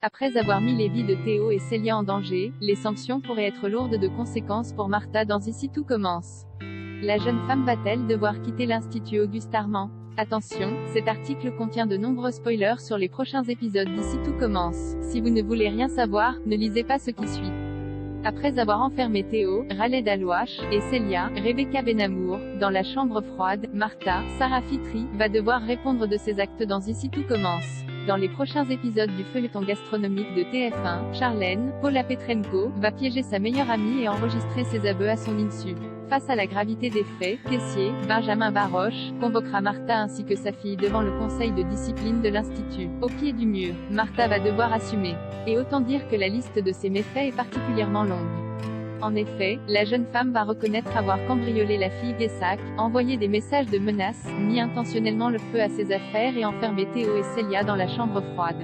Après avoir mis les vies de Théo et Célia en danger, les sanctions pourraient être lourdes de conséquences pour Martha dans Ici tout commence. La jeune femme va-t-elle devoir quitter l'Institut Auguste Armand? Attention, cet article contient de nombreux spoilers sur les prochains épisodes d'Ici tout commence. Si vous ne voulez rien savoir, ne lisez pas ce qui suit. Après avoir enfermé Théo, Khaled Alouache, et Célia, Rebecca Benamour, dans la chambre froide, Martha, Sarah Fitri, va devoir répondre de ses actes dans Ici tout commence. Dans les prochains épisodes du feuilleton gastronomique de TF1, Charlène, Paula Petrenko, va piéger sa meilleure amie et enregistrer ses aveux à son insu. Face à la gravité des faits, Tessier, Benjamin Baroche, convoquera Martha ainsi que sa fille devant le conseil de discipline de l'Institut. Au pied du mur, Martha va devoir assumer. Et autant dire que la liste de ses méfaits est particulièrement longue. En effet, la jeune femme va reconnaître avoir cambriolé la fille Guessac, envoyé des messages de menaces, mis intentionnellement le feu à ses affaires et enfermé Théo et Célia dans la chambre froide.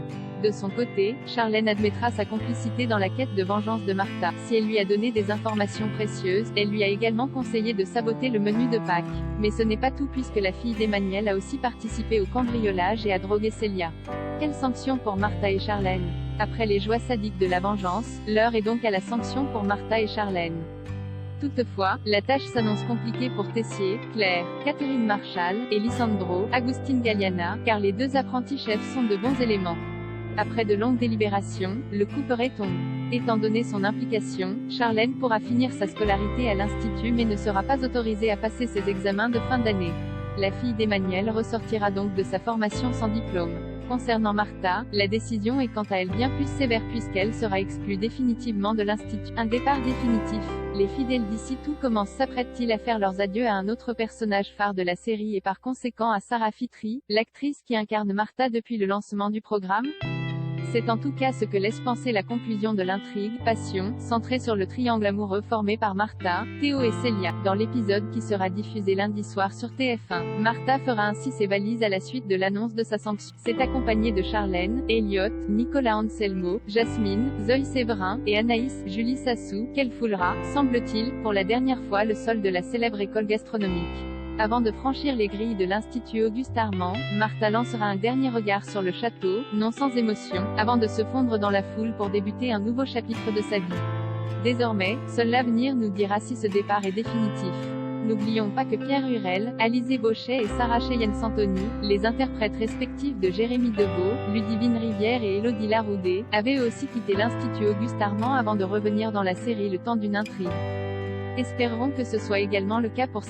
De son côté, Charlène admettra sa complicité dans la quête de vengeance de Martha. Si elle lui a donné des informations précieuses, elle lui a également conseillé de saboter le menu de Pâques. Mais ce n'est pas tout puisque la fille d'Emmanuel a aussi participé au cambriolage et a drogué Célia. Quelle sanction pour Martha et Charlène? Après les joies sadiques de la vengeance, l'heure est donc à la sanction pour Martha et Charlène. Toutefois, la tâche s'annonce compliquée pour Tessier, Claire, Catherine Marchal, et Lisandro, Agustin Galliana, car les deux apprentis chefs sont de bons éléments. Après de longues délibérations, le couperet tombe. Étant donné son implication, Charlène pourra finir sa scolarité à l'Institut mais ne sera pas autorisée à passer ses examens de fin d'année. La fille d'Emmanuel ressortira donc de sa formation sans diplôme. Concernant Martha, la décision est quant à elle bien plus sévère puisqu'elle sera exclue définitivement de l'Institut. Un départ définitif. Les fidèles d'Ici tout commence s'apprêtent-ils à faire leurs adieux à un autre personnage phare de la série et par conséquent à Sarah Fitri, l'actrice qui incarne Martha depuis le lancement du programme? C'est en tout cas ce que laisse penser la conclusion de l'intrigue, Passion, centrée sur le triangle amoureux formé par Martha, Théo et Célia. Dans l'épisode qui sera diffusé lundi soir sur TF1, Martha fera ainsi ses valises à la suite de l'annonce de sa sanction. C'est accompagné de Charlène, Elliot, Nicolas Anselmo, Jasmine, Zoe Séverin, et Anaïs, Julie Sassou, qu'elle foulera, semble-t-il, pour la dernière fois le sol de la célèbre école gastronomique. Avant de franchir les grilles de l'Institut Auguste Armand, Martha lancera un dernier regard sur le château, non sans émotion, avant de se fondre dans la foule pour débuter un nouveau chapitre de sa vie. Désormais, seul l'avenir nous dira si ce départ est définitif. N'oublions pas que Pierre Hurel, Alizé Bochet et Sarah Cheyenne Santoni, les interprètes respectifs de Jérémy Deveau, Ludivine Rivière et Élodie Laroudé, avaient eux aussi quitté l'Institut Auguste Armand avant de revenir dans la série le temps d'une intrigue. Espérons que ce soit également le cas pour